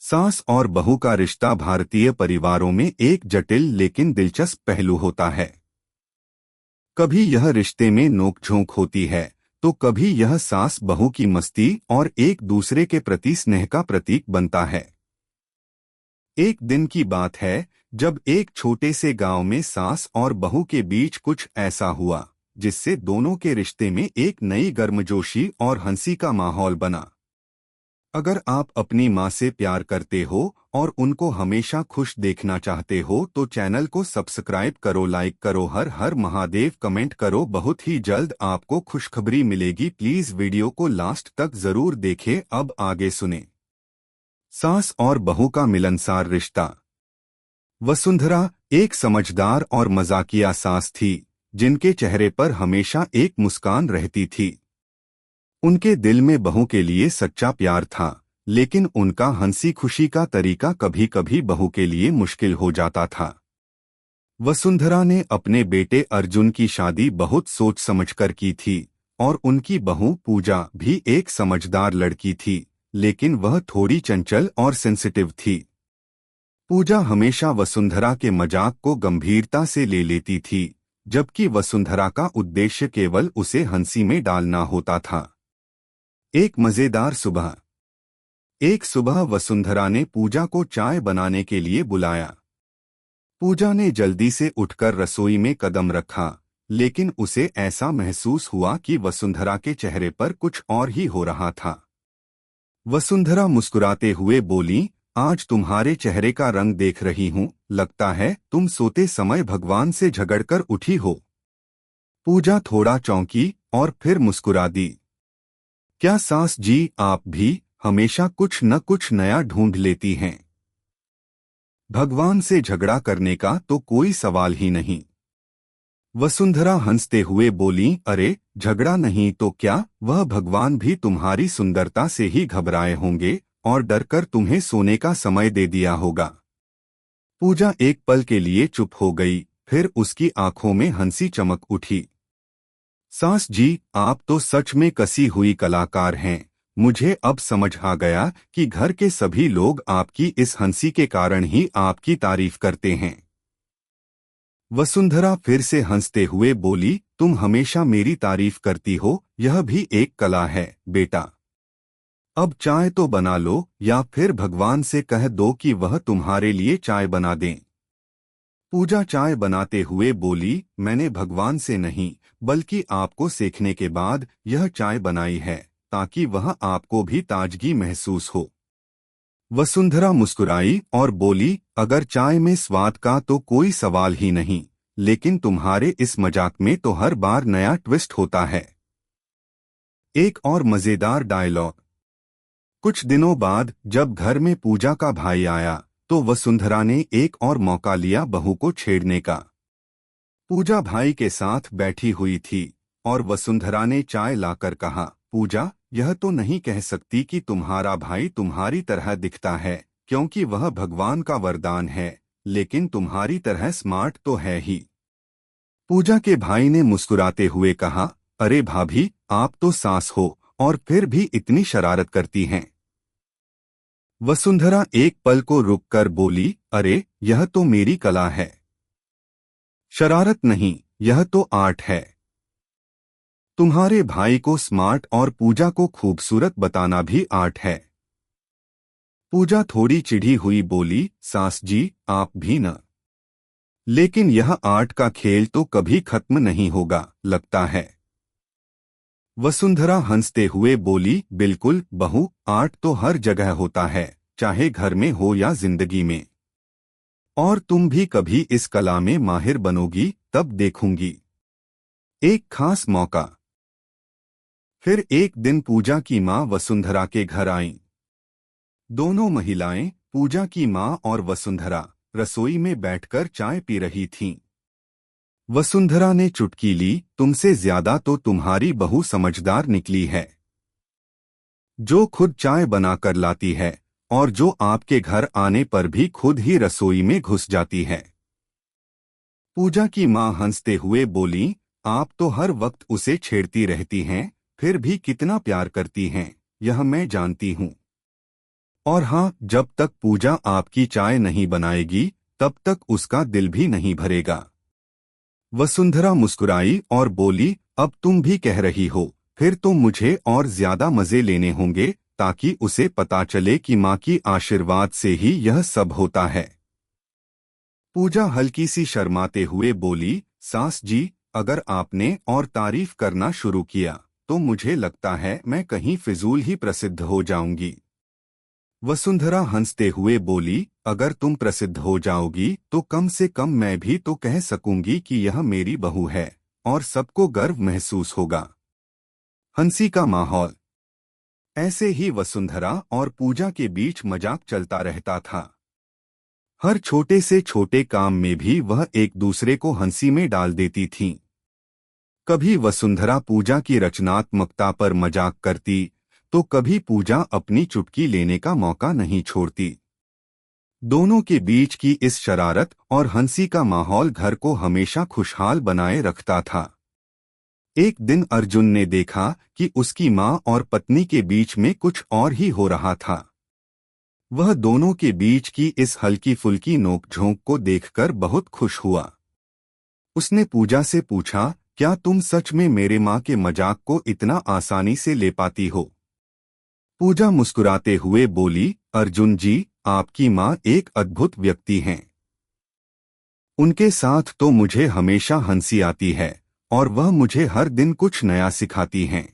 सास और बहू का रिश्ता भारतीय परिवारों में एक जटिल लेकिन दिलचस्प पहलू होता है। कभी यह रिश्ते में नोकझोंक होती है, तो कभी यह सास बहू की मस्ती और एक दूसरे के प्रति स्नेह का प्रतीक बनता है। एक दिन की बात है जब एक छोटे से गांव में सास और बहू के बीच कुछ ऐसा हुआ जिससे दोनों के रिश्ते में एक नई गर्मजोशी और हंसी का माहौल बना। अगर आप अपनी माँ से प्यार करते हो और उनको हमेशा खुश देखना चाहते हो तो चैनल को सब्सक्राइब करो, लाइक करो, हर हर महादेव कमेंट करो। बहुत ही जल्द आपको खुशखबरी मिलेगी। प्लीज वीडियो को लास्ट तक जरूर देखें। अब आगे सुने। सास और बहू का मिलनसार रिश्ता। वसुंधरा एक समझदार और मजाकिया सास थी जिनके चेहरे पर हमेशा एक मुस्कान रहती थी। उनके दिल में बहू के लिए सच्चा प्यार था, लेकिन उनका हंसी खुशी का तरीका कभी कभी बहू के लिए मुश्किल हो जाता था। वसुंधरा ने अपने बेटे अर्जुन की शादी बहुत सोच समझकर की थी और उनकी बहू पूजा भी एक समझदार लड़की थी, लेकिन वह थोड़ी चंचल और सेंसिटिव थी। पूजा हमेशा वसुंधरा के मजाक को गंभीरता से ले लेती थी, जबकि वसुंधरा का उद्देश्य केवल उसे हंसी में डालना होता था। एक मजेदार सुबह। एक सुबह वसुंधरा ने पूजा को चाय बनाने के लिए बुलाया। पूजा ने जल्दी से उठकर रसोई में कदम रखा, लेकिन उसे ऐसा महसूस हुआ कि वसुंधरा के चेहरे पर कुछ और ही हो रहा था। वसुंधरा मुस्कुराते हुए बोली, आज तुम्हारे चेहरे का रंग देख रही हूँ, लगता है तुम सोते समय भगवान से झगड़कर उठी हो। पूजा थोड़ा चौंकी और फिर मुस्कुरा दी। क्या सास जी, आप भी हमेशा कुछ न कुछ नया ढूंढ लेती हैं? भगवान से झगड़ा करने का तो कोई सवाल ही नहीं। वसुंधरा हंसते हुए बोली, अरे झगड़ा नहीं तो क्या, वह भगवान भी तुम्हारी सुंदरता से ही घबराए होंगे और डरकर तुम्हें सोने का समय दे दिया होगा। पूजा एक पल के लिए चुप हो गई, फिर उसकी आंखों में हंसी चमक उठी। सास जी, आप तो सच में कसी हुई कलाकार हैं। मुझे अब समझ आ गया कि घर के सभी लोग आपकी इस हंसी के कारण ही आपकी तारीफ करते हैं। वसुंधरा फिर से हंसते हुए बोली, तुम हमेशा मेरी तारीफ करती हो, यह भी एक कला है बेटा। अब चाय तो बना लो या फिर भगवान से कह दो कि वह तुम्हारे लिए चाय बना दें। पूजा चाय बनाते हुए बोली, मैंने भगवान से नहीं बल्कि आपको सीखने के बाद यह चाय बनाई है, ताकि वह आपको भी ताजगी महसूस हो। वसुंधरा मुस्कुराई और बोली, अगर चाय में स्वाद का तो कोई सवाल ही नहीं, लेकिन तुम्हारे इस मजाक में तो हर बार नया ट्विस्ट होता है। एक और मजेदार डायलॉग। कुछ दिनों बाद जब घर में पूजा का भाई आया तो वसुंधरा ने एक और मौका लिया बहू को छेड़ने का। पूजा भाई के साथ बैठी हुई थी और वसुंधरा ने चाय लाकर कहा, पूजा, यह तो नहीं कह सकती कि तुम्हारा भाई तुम्हारी तरह दिखता है, क्योंकि वह भगवान का वरदान है, लेकिन तुम्हारी तरह स्मार्ट तो है ही। पूजा के भाई ने मुस्कुराते हुए कहा, अरे भाभी, आप तो सास हो और फिर भी इतनी शरारत करती हैं। वसुंधरा एक पल को रुककर बोली, अरे यह तो मेरी कला है। शरारत नहीं, यह तो आर्ट है। तुम्हारे भाई को स्मार्ट और पूजा को खूबसूरत बताना भी आर्ट है। पूजा थोड़ी चिढ़ी हुई बोली, सास जी, आप भी न। लेकिन यह आर्ट का खेल तो कभी खत्म नहीं होगा, लगता है। वसुंधरा हंसते हुए बोली, बिल्कुल बहू, आर्ट तो हर जगह होता है, चाहे घर में हो या जिंदगी में। और तुम भी कभी इस कला में माहिर बनोगी, तब देखूंगी। एक खास मौका। फिर एक दिन पूजा की माँ वसुंधरा के घर आईं। दोनों महिलाएं, पूजा की माँ और वसुंधरा, रसोई में बैठकर चाय पी रही थीं। वसुंधरा ने चुटकी ली, तुमसे ज्यादा तो तुम्हारी बहू समझदार निकली है, जो खुद चाय बनाकर लाती है और जो आपके घर आने पर भी खुद ही रसोई में घुस जाती है। पूजा की माँ हंसते हुए बोली, आप तो हर वक्त उसे छेड़ती रहती हैं, फिर भी कितना प्यार करती हैं, यह मैं जानती हूँ। और हाँ, जब तक पूजा आपकी चाय नहीं बनाएगी तब तक उसका दिल भी नहीं भरेगा। वसुंधरा मुस्कुराई और बोली, अब तुम भी कह रही हो, फिर तो मुझे और ज्यादा मजे लेने होंगे ताकि उसे पता चले कि माँ की आशीर्वाद से ही यह सब होता है। पूजा हल्की सी शर्माते हुए बोली, सास जी, अगर आपने और तारीफ करना शुरू किया तो मुझे लगता है मैं कहीं फिजूल ही प्रसिद्ध हो जाऊंगी। वसुंधरा हंसते हुए बोली, अगर तुम प्रसिद्ध हो जाओगी तो कम से कम मैं भी तो कह सकूंगी कि यह मेरी बहू है और सबको गर्व महसूस होगा। हंसी का माहौल। ऐसे ही वसुंधरा और पूजा के बीच मजाक चलता रहता था। हर छोटे से छोटे काम में भी वह एक दूसरे को हंसी में डाल देती थीं। कभी वसुंधरा पूजा की रचनात्मकता पर मजाक करती तो कभी पूजा अपनी चुटकी लेने का मौका नहीं छोड़ती। दोनों के बीच की इस शरारत और हंसी का माहौल घर को हमेशा खुशहाल बनाए रखता था। एक दिन अर्जुन ने देखा कि उसकी माँ और पत्नी के बीच में कुछ और ही हो रहा था। वह दोनों के बीच की इस हल्की फुल्की नोकझोंक को देखकर बहुत खुश हुआ। उसने पूजा से पूछा, क्या तुम सच में मेरे माँ के मजाक को इतना आसानी से ले पाती हो? पूजा मुस्कुराते हुए बोली, अर्जुन जी, आपकी माँ एक अद्भुत व्यक्ति हैं। उनके साथ तो मुझे हमेशा हंसी आती है और वह मुझे हर दिन कुछ नया सिखाती हैं।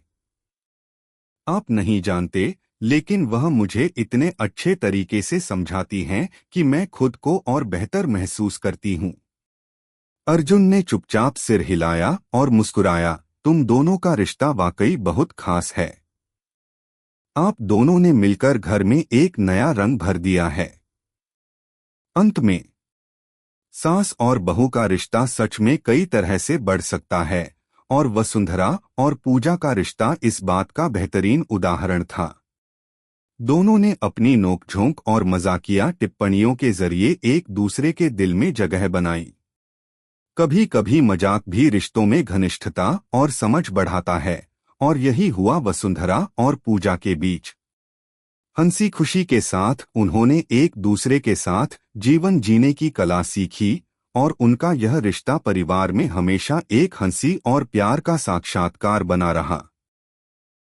आप नहीं जानते, लेकिन वह मुझे इतने अच्छे तरीके से समझाती हैं कि मैं खुद को और बेहतर महसूस करती हूँ। अर्जुन ने चुपचाप सिर हिलाया और मुस्कुराया, तुम दोनों का रिश्ता वाकई बहुत खास है। आप दोनों ने मिलकर घर में एक नया रंग भर दिया है। अंत में सास और बहू का रिश्ता सच में कई तरह से बढ़ सकता है और वसुंधरा और पूजा का रिश्ता इस बात का बेहतरीन उदाहरण था। दोनों ने अपनी नोकझोंक और मजाकिया टिप्पणियों के जरिए एक दूसरे के दिल में जगह बनाई। कभी कभी मजाक भी रिश्तों में घनिष्ठता और समझ बढ़ाता है और यही हुआ वसुंधरा और पूजा के बीच। हंसी खुशी के साथ उन्होंने एक दूसरे के साथ जीवन जीने की कला सीखी और उनका यह रिश्ता परिवार में हमेशा एक हंसी और प्यार का साक्षात्कार बना रहा।